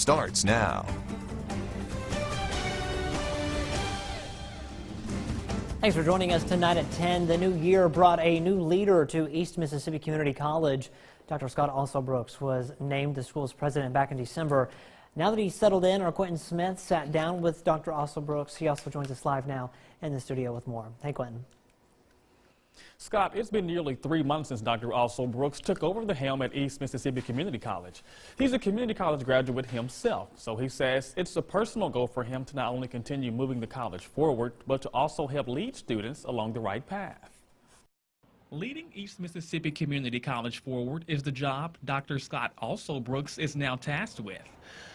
starts now. Thanks for joining us tonight at 10. The new year brought a new leader to East Mississippi Community College. Dr. Scott Alsobrooks was named the school's president back in December. Now that he's settled in, our Quentin Smith sat down with Dr. Alsobrooks. He also joins us live now in the studio with more. Hey, Quentin. Scott, it's been nearly 3 months since Dr. Alsobrooks took over the helm at East Mississippi Community College. He's a community college graduate himself, so he says it's a personal goal for him to not only continue moving the college forward, but to also help lead students along the right path. Leading East Mississippi Community College forward is the job Dr. Scott Alsobrooks is now tasked with.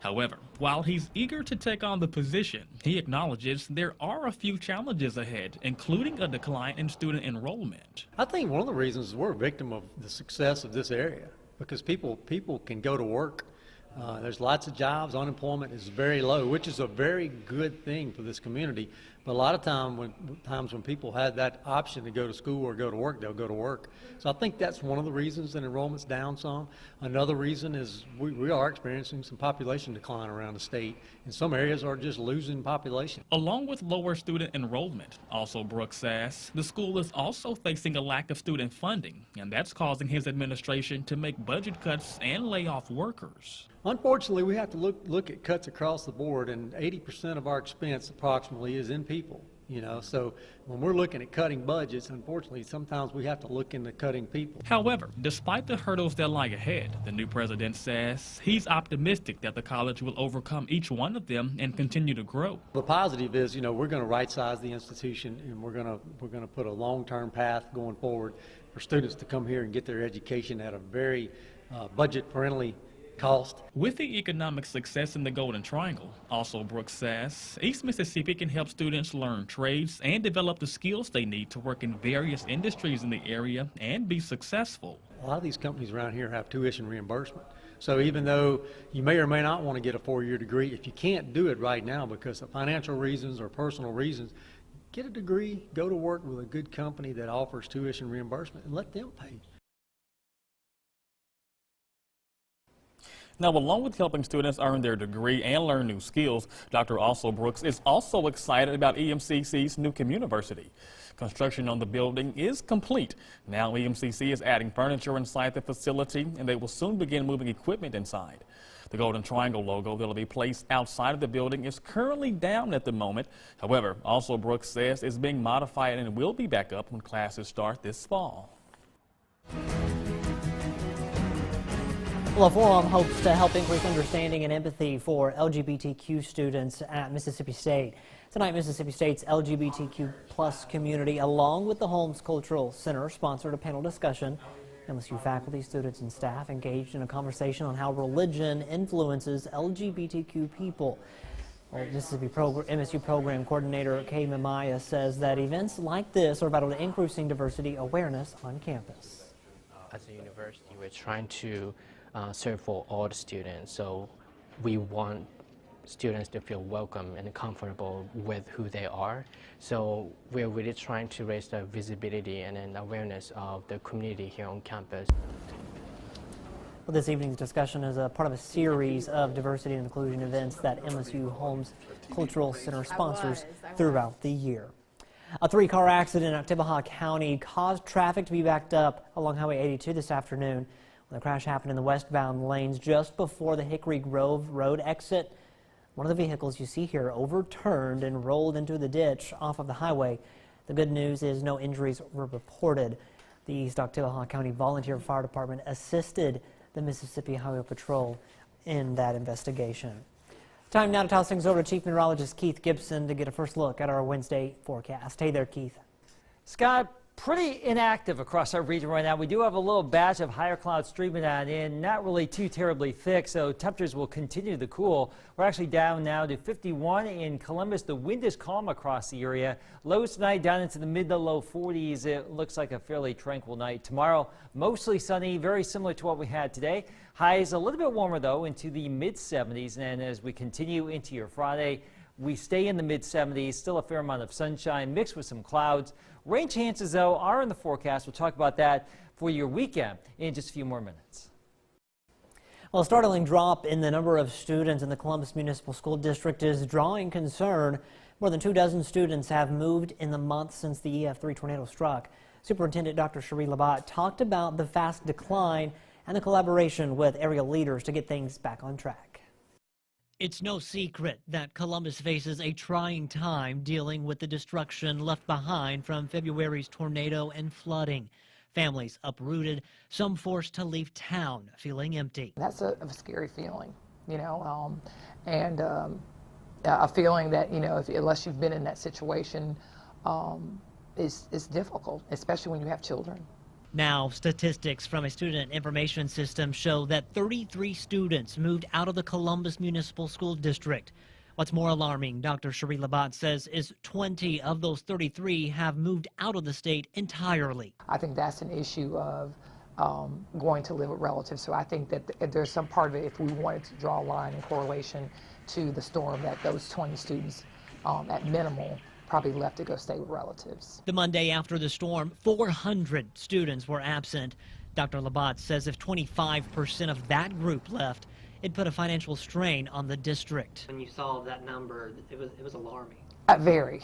However, while he's eager to take on the position, he acknowledges there are a few challenges ahead, including a decline in student enrollment. I think one of the reasons is we're a victim of the success of this area because people can go to work. There's lots of jobs. Unemployment is very low, which is a very good thing for this community. But a lot of times when people had that option to go to school or go to work, they'll go to work. So I think that's one of the reasons that enrollment's down some. Another reason is we are experiencing some population decline around the state, and some areas are just losing population. Along with lower student enrollment, Alsobrooks says, the school is also facing a lack of student funding, and that's causing his administration to make budget cuts and lay off workers. Unfortunately, we have to look at cuts across the board, and 80% of our expense approximately is in people. So when we're looking at cutting budgets, unfortunately, sometimes we have to look into cutting people. However, despite the hurdles that lie ahead, the new president says he's optimistic that the college will overcome each one of them and continue to grow. The positive is, we're going to right-size the institution, and we're going to put a long-term path going forward for students to come here and get their education at a very budget-friendly cost. With the economic success in the Golden Triangle, Alsobrooks says East Mississippi can help students learn trades and develop the skills they need to work in various industries in the area and be successful. A lot of these companies around here have tuition reimbursement. So even though you may or may not want to get a 4-year degree, if you can't do it right now because of financial reasons or personal reasons, get a degree, go to work with a good company that offers tuition reimbursement and let them pay. Now, along with helping students earn their degree and learn new skills, Dr. Alsobrooks is also excited about EMCC's new communiversity. Construction on the building is complete. Now EMCC is adding furniture inside the facility, and they will soon begin moving equipment inside. The Golden Triangle logo that will be placed outside of the building is currently down at the moment. However, Alsobrooks says it's being modified and will be back up when classes start this fall. Well, the forum hopes to help increase understanding and empathy for LGBTQ students at Mississippi State. Tonight, Mississippi State's LGBTQ plus community, along with the Holmes Cultural Center, sponsored a panel discussion. MSU faculty, students, and staff engaged in a conversation on how religion influences LGBTQ people. Well, MSU program coordinator Kay Mamaya says that events like this are vital to increasing diversity awareness on campus. As a university, we're trying to serve for all the students, so we want students to feel welcome and comfortable with who they are. So we're really trying to raise the visibility and then awareness of the community here on campus. Well, this evening's discussion is a part of a series of diversity and inclusion events that MSU Holmes Cultural Center sponsors throughout the year. A 3-car accident in Oktibbeha County caused traffic to be backed up along Highway 82 this afternoon. The crash happened in the westbound lanes just before the Hickory Grove Road exit. One of the vehicles you see here overturned and rolled into the ditch off of the highway. The good news is no injuries were reported. The East Oktibbeha County Volunteer Fire Department assisted the Mississippi Highway Patrol in that investigation. Time now to toss things over to Chief Meteorologist Keith Gibson to get a first look at our Wednesday forecast. Hey there, Keith. Scott, pretty inactive across our region right now. We do have a little batch of higher clouds streaming on in, not really too terribly thick, so temperatures will continue to cool. We're actually down now to 51 in Columbus. The wind is calm across the area. Lows tonight down into the mid to low 40s. It looks like a fairly tranquil night. Tomorrow, mostly sunny, very similar to what we had today. Highs a little bit warmer, though, into the mid 70s. And as we continue into your Friday, we stay in the mid 70s, still a fair amount of sunshine mixed with some clouds. Rain chances, though, are in the forecast. We'll talk about that for your weekend in just a few more minutes. Well, a startling drop in the number of students in the Columbus Municipal School District is drawing concern. More than 24 students have moved in the month since the EF3 tornado struck. Superintendent Dr. Cherie Labat talked about the fast decline and the collaboration with area leaders to get things back on track. It's no secret that Columbus faces a trying time dealing with the destruction left behind from February's tornado and flooding. Families uprooted, some forced to leave town feeling empty. That's a scary feeling, you know, and a feeling that, you know, unless you've been in that situation, is difficult, especially when you have children. Now, statistics from a student information system show that 33 students moved out of the Columbus Municipal School District. What's more alarming, Dr. Cherie Labat says, is 20 of those 33 have moved out of the state entirely. I think that's an issue of going to live with relatives. So I think that there's some part of it, if we wanted to draw a line in correlation to the storm, that those 20 students, at minimal, probably left to go stay with relatives. The Monday after the storm, 400 students were absent. Dr. Labat says if 25% of that group left, it put a financial strain on the district. When you saw that number, it was alarming. Very,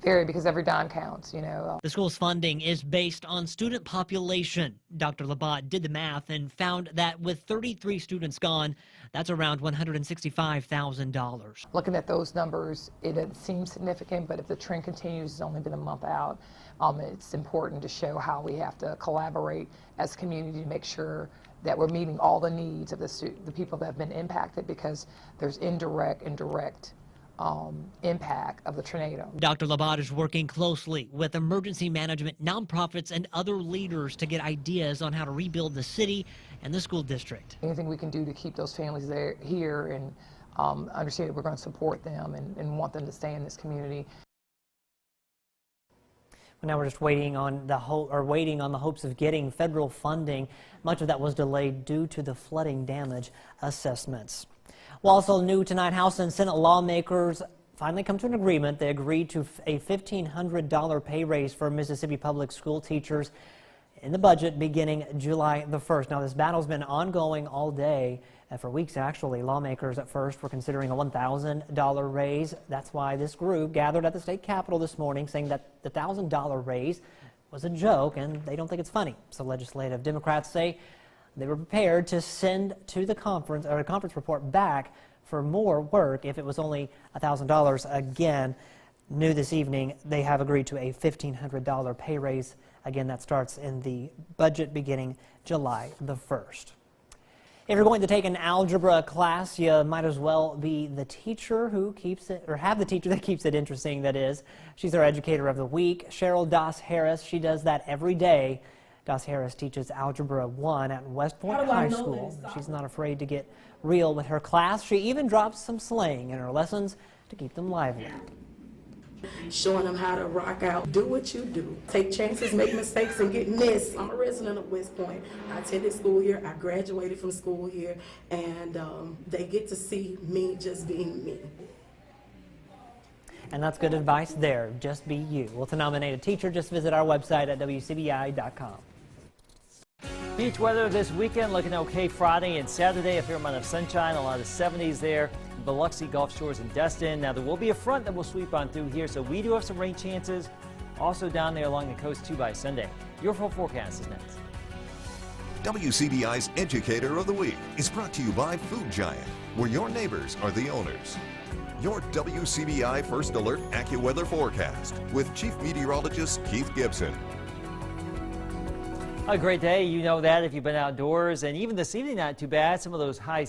very, because every dime counts, you know. The school's funding is based on student population. Dr. Labat did the math and found that with 33 students gone, that's around $165,000. Looking at those numbers, it seems significant, but if the trend continues, it's only been a month out, it's important to show how we have to collaborate as a community to make sure that we're meeting all the needs of the people that have been impacted, because there's indirect and direct impact of the tornado. Dr. Labat is working closely with emergency management, nonprofits, and other leaders to get ideas on how to rebuild the city and the school district. Anything we can do to keep those families here and understand that we're going to support them and want them to stay in this community. Well, now we're just waiting on the hopes of getting federal funding. Much of that was delayed due to the flooding damage assessments. Well, also new tonight, House and Senate lawmakers finally come to an agreement. They agreed to a $1,500 pay raise for Mississippi public school teachers in the budget beginning July the 1st. Now, this battle's been ongoing all day, for weeks actually. Lawmakers at first were considering a $1,000 raise. That's why this group gathered at the state capitol this morning, saying that the $1,000 raise was a joke and they don't think it's funny. So legislative Democrats say they were prepared to send to the conference or a conference report back for more work if it was only $1,000. Again, new this evening, they have agreed to a $1,500 pay raise. Again, that starts in the budget beginning July the 1st. If you're going to take an algebra class, you might as well be the teacher who keeps it, or have the teacher that keeps it interesting, that is. She's our educator of the week, Cheryl Doss Harris. She does that every day. Doss Harris teaches Algebra 1 at West Point High School. She's not afraid to get real with her class. She even drops some slang in her lessons to keep them lively. Showing them how to rock out, do what you do, take chances, make mistakes, and get messy. I'm a resident of West Point. I attended school here, I graduated from school here, and they get to see me just being me. And that's good advice there. Just be you. Well, to nominate a teacher, just visit our website at WCBI.com. Beach weather this weekend looking okay Friday and Saturday. A fair amount of sunshine, a lot of 70s there. Biloxi, Gulf Shores, and Destin. Now, there will be a front that will sweep on through here, so we do have some rain chances. Also down there along the coast, too, by Sunday. Your full forecast is next. WCBI's Educator of the Week is brought to you by Food Giant, where your neighbors are the owners. Your WCBI First Alert AccuWeather forecast with Chief Meteorologist Keith Gibson. A great day, you know that if you've been outdoors, and even this evening not too bad. Some of those high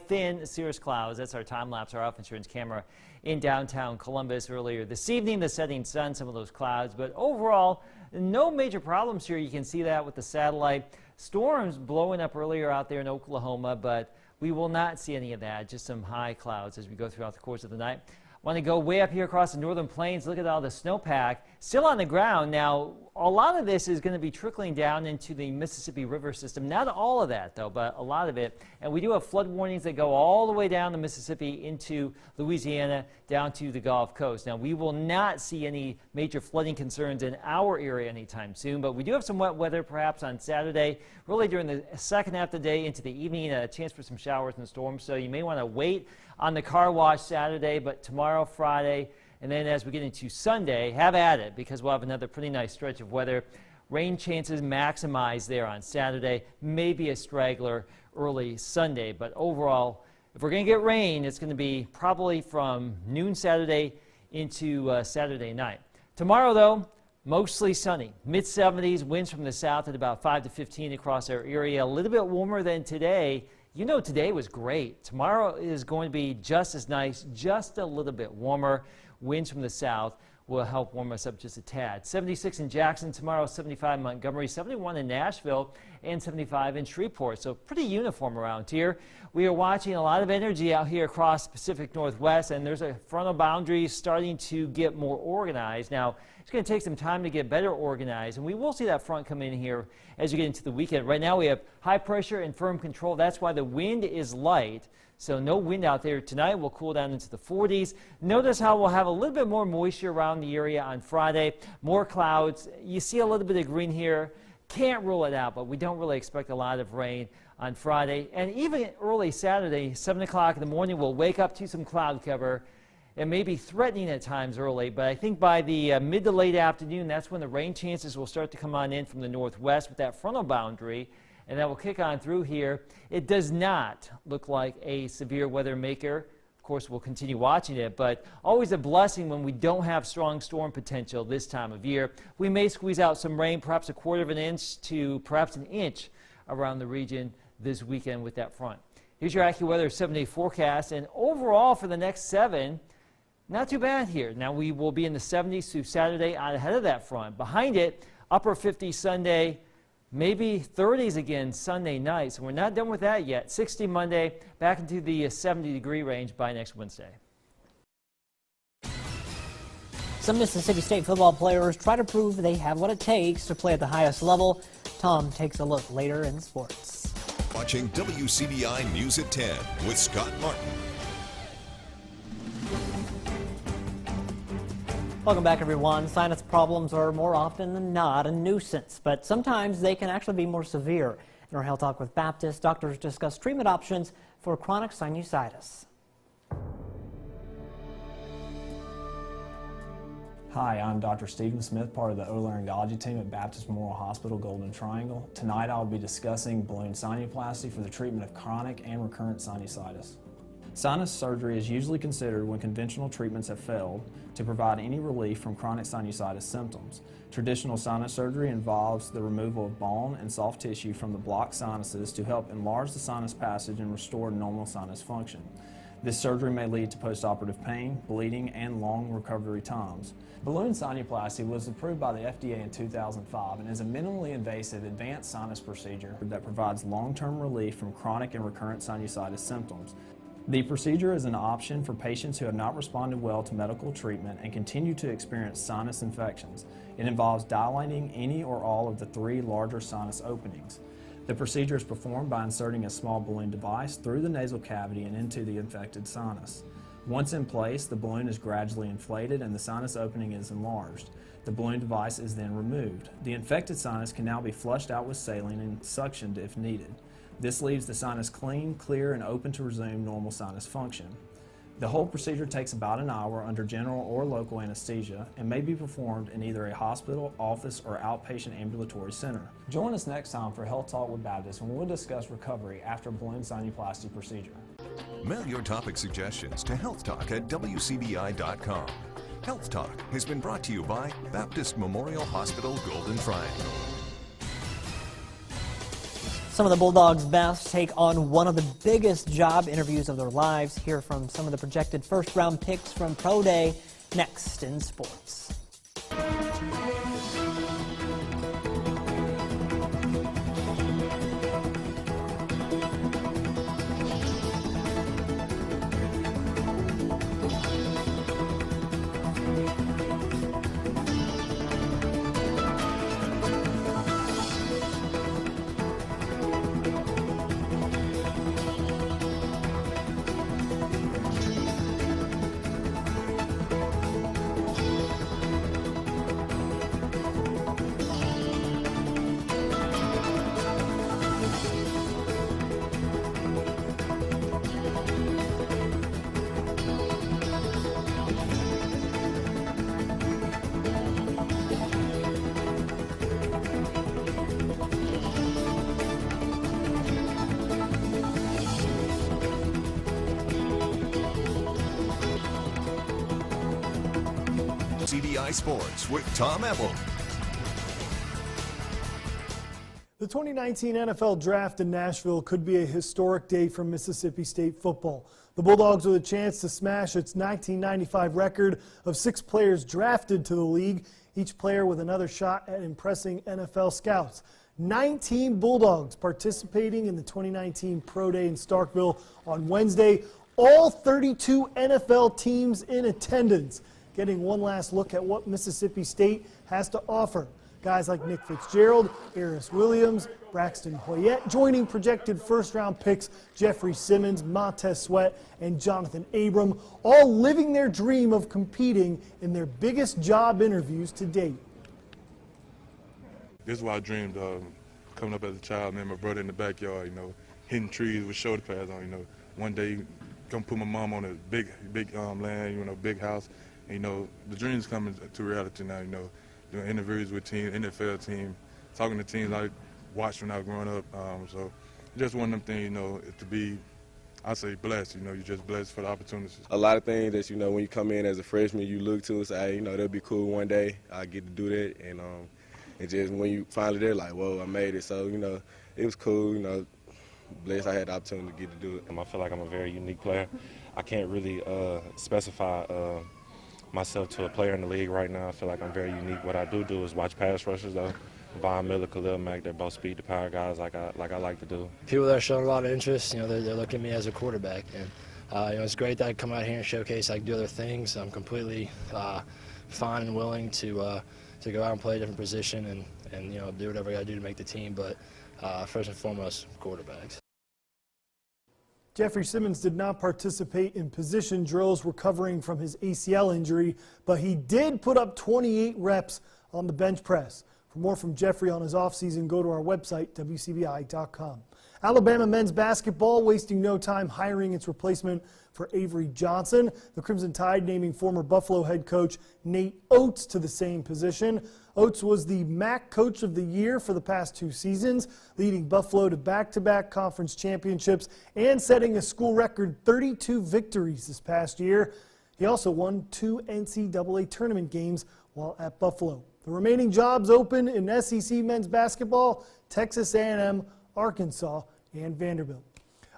thin cirrus clouds. That's our time lapse, our off insurance camera in downtown Columbus earlier this evening. The setting sun, some of those clouds, but overall no major problems here. You can see that with the satellite. Storms blowing up earlier out there in Oklahoma, but we will not see any of that. Just some high clouds as we go throughout the course of the night. Want to go way up here across the northern plains. Look at all the snowpack still on the ground. Now, a lot of this is going to be trickling down into the Mississippi River system. Not all of that, though, but a lot of it. And we do have flood warnings that go all the way down the Mississippi into Louisiana, down to the Gulf Coast. Now, we will not see any major flooding concerns in our area anytime soon, but we do have some wet weather perhaps on Saturday, really during the second half of the day into the evening, a chance for some showers and storms. So you may want to wait on the car wash Saturday, but tomorrow, Friday, and then as we get into Sunday, have at it, because we'll have another pretty nice stretch of weather. Rain chances maximized there on Saturday, maybe a straggler early Sunday. But overall, if we're going to get rain, it's going to be probably from noon Saturday into Saturday night. Tomorrow, though, mostly sunny. Mid-70s, winds from the south at about 5 to 15 across our area. A little bit warmer than today. You know, today was great. Tomorrow is going to be just as nice, just a little bit warmer. Winds from the south will help warm us up just a tad. 76 in Jackson tomorrow, 75 in Montgomery, 71 in Nashville, and 75 in Shreveport. So pretty uniform around here. We are watching a lot of energy out here across the Pacific Northwest, and there's a frontal boundary starting to get more organized. Now, it's going to take some time to get better organized, and we will see that front come in here as you get into the weekend. Right now we have high pressure and firm control. That's why the wind is light. So no wind out there tonight. We'll cool down into the 40s. Notice how we'll have a little bit more moisture around the area on Friday. More clouds. You see a little bit of green here. Can't rule it out, but we don't really expect a lot of rain on Friday. And even early Saturday, 7 o'clock in the morning, we'll wake up to some cloud cover. It may be threatening at times early, but I think by the mid to late afternoon, that's when the rain chances will start to come on in from the northwest with that frontal boundary. And that will kick on through here. It does not look like a severe weather maker. Of course, we'll continue watching it, but always a blessing when we don't have strong storm potential this time of year. We may squeeze out some rain, perhaps a quarter of an inch to perhaps an inch around the region this weekend with that front. Here's your AccuWeather 7-day forecast, and overall for the next 7, not too bad here. Now we will be in the 70s through Saturday out ahead of that front. Behind it, upper 50s Sunday, maybe 30s again Sunday night, so we're not done with that yet. 60 Monday, back into the 70-degree range by next Wednesday. Some Mississippi State football players try to prove they have what it takes to play at the highest level. Tom takes a look later in sports. Watching WCBI News at 10 with Scott Martin. Welcome back, everyone. Sinus problems are more often than not a nuisance, but sometimes they can actually be more severe. In our Health Talk with Baptist, doctors discuss treatment options for chronic sinusitis. Hi, I'm Dr. Stephen Smith, part of the otolaryngology team at Baptist Memorial Hospital, Golden Triangle. Tonight I'll be discussing balloon sinuplasty for the treatment of chronic and recurrent sinusitis. Sinus surgery is usually considered when conventional treatments have failed to provide any relief from chronic sinusitis symptoms. Traditional sinus surgery involves the removal of bone and soft tissue from the blocked sinuses to help enlarge the sinus passage and restore normal sinus function. This surgery may lead to postoperative pain, bleeding, and long recovery times. Balloon sinuplasty was approved by the FDA in 2005 and is a minimally invasive advanced sinus procedure that provides long-term relief from chronic and recurrent sinusitis symptoms. The procedure is an option for patients who have not responded well to medical treatment and continue to experience sinus infections. It involves dilating any or all of the 3 larger sinus openings. The procedure is performed by inserting a small balloon device through the nasal cavity and into the infected sinus. Once in place, the balloon is gradually inflated and the sinus opening is enlarged. The balloon device is then removed. The infected sinus can now be flushed out with saline and suctioned if needed. This leaves the sinus clean, clear, and open to resume normal sinus function. The whole procedure takes about an hour under general or local anesthesia and may be performed in either a hospital, office, or outpatient ambulatory center. Join us next time for Health Talk with Baptist when we'll discuss recovery after a balloon sinuplasty procedure. Mail your topic suggestions to healthtalk@wcbi.com. Health Talk has been brought to you by Baptist Memorial Hospital, Golden Triangle. Some of the Bulldogs' best take on one of the biggest job interviews of their lives. Hear from some of the projected first-round picks from Pro Day next in sports. WCBI Sports with Tom Ebel. The 2019 NFL Draft in Nashville could be a historic day for Mississippi State football. The Bulldogs with a chance to smash its 1995 record of 6 players drafted to the league, each player with another shot at impressing NFL scouts. 19 Bulldogs participating in the 2019 Pro Day in Starkville on Wednesday. All 32 NFL teams in attendance, getting one last look at what Mississippi State has to offer. Guys like Nick Fitzgerald, Eris Williams, Braxton Hoyette, joining projected first-round picks Jeffrey Simmons, Montez Sweat, and Jonathan Abram, all living their dream of competing in their biggest job interviews to date. This is what I dreamed of coming up as a child, man. My brother in the backyard, you know, hitting trees with shoulder pads on, you know. One day, gonna put my mom on a big land, you know, big house. And, you know, the dream's coming to reality now, you know. Doing interviews with teams, NFL team, talking to teams I watched when I was growing up. So just one of them things, you know, to be, I say blessed, you know, you're just blessed for the opportunities. A lot of things that, you know, when you come in as a freshman, you look to and say, hey, you know, that'll be cool one day. I get to do that. And just when you finally there, like, whoa, I made it. So, you know, it was cool, you know, blessed I had the opportunity to get to do it. I feel like I'm a very unique player. I can't really specify myself to a player in the league right now. I feel like I'm very unique. What I do is watch pass rushers, though. Von Miller, Khalil Mack, they're both speed to power guys like I like to do. People that are showing a lot of interest, you know, they're looking at me as a quarterback. And, you know, it's great that I can come out here and showcase I can do other things. I'm completely fine and willing to go out and play a different position and you know, do whatever I got to do to make the team. But first and foremost, quarterbacks. Jeffrey Simmons did not participate in position drills recovering from his ACL injury, but he did put up 28 reps on the bench press. For more from Jeffrey on his offseason, go to our website, WCBI.com. Alabama men's basketball wasting no time hiring its replacement for Avery Johnson. The Crimson Tide naming former Buffalo head coach Nate Oates to the same position. Oates was the MAC Coach of the Year for the past 2 seasons, leading Buffalo to back-to-back conference championships and setting a school record 32 victories this past year. He also won 2 NCAA tournament games while at Buffalo. The remaining jobs open in SEC men's basketball, Texas A&M, Arkansas, and Vanderbilt.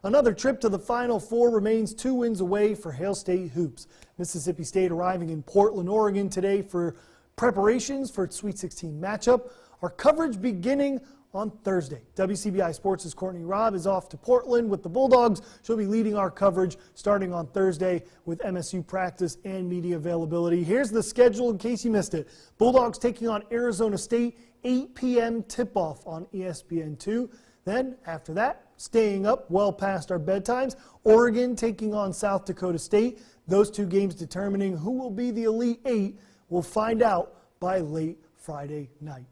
Another trip to the Final Four remains 2 wins away for Hail State Hoops. Mississippi State arriving in Portland, Oregon today for preparations for its Sweet 16 matchup. Our coverage beginning on Thursday. WCBI Sports' Courtney Robb is off to Portland with the Bulldogs. She'll be leading our coverage starting on Thursday with MSU practice and media availability. Here's the schedule in case you missed it. Bulldogs taking on Arizona State, 8 p.m. tip-off on ESPN2. Then, after that, staying up well past our bedtimes, Oregon taking on South Dakota State. Those 2 games determining who will be the Elite 8. We'll find out by late Friday night.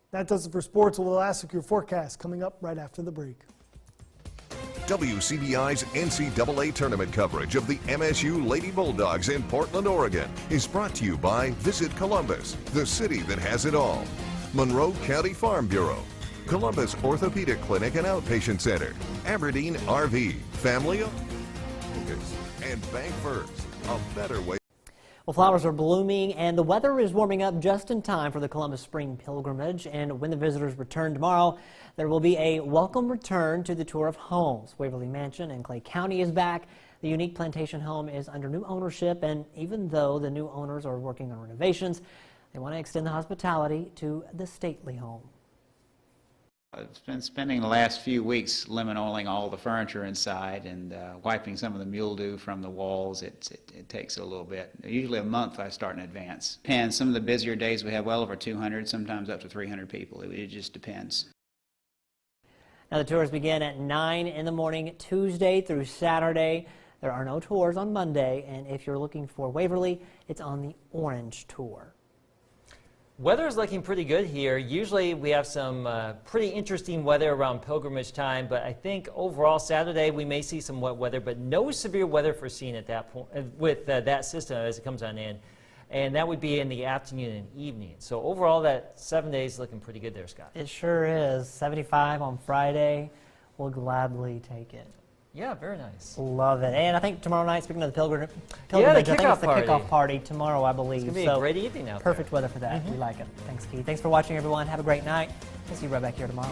That does it for sports. We'll ask your forecast coming up right after the break. WCBI's NCAA tournament coverage of the MSU Lady Bulldogs in Portland, Oregon is brought to you by Visit Columbus, the city that has it all. Monroe County Farm Bureau, Columbus Orthopedic Clinic and Outpatient Center, Aberdeen RV, Family Focus, and Bank First, a better way. Well, flowers are blooming and the weather is warming up just in time for the Columbus Spring Pilgrimage. And when the visitors return tomorrow, there will be a welcome return to the tour of homes. Waverly Mansion in Clay County is back. The unique plantation home is under new ownership, and even though the new owners are working on renovations, they want to extend the hospitality to the stately home. I've been spending the last few weeks lemon-oiling all the furniture inside and wiping some of the mildew from the walls. It takes a little bit. Usually a month I start in advance. Depends. Some of the busier days we have well over 200, sometimes up to 300 people. It just depends. Now the tours begin at 9 in the morning, Tuesday through Saturday. There are no tours on Monday, and if you're looking for Waverly, it's on the Orange Tour. Weather is looking pretty good here. Usually we have some pretty interesting weather around pilgrimage time, but I think overall Saturday we may see some wet weather, but no severe weather foreseen at that point with that system as it comes on in. And that would be in the afternoon and evening. So overall that 7 days is looking pretty good there, Scott. It sure is. 75 on Friday. We'll gladly take it. Yeah, very nice. Love it. And I think tomorrow night, speaking of the pilgrimage, the I think it's kickoff the party. kickoff party tomorrow, I believe. It's going to be a great evening out there. Perfect weather for that. We like it. Thanks, Keith. Thanks for watching, everyone. Have a great night. We'll see you right back here tomorrow.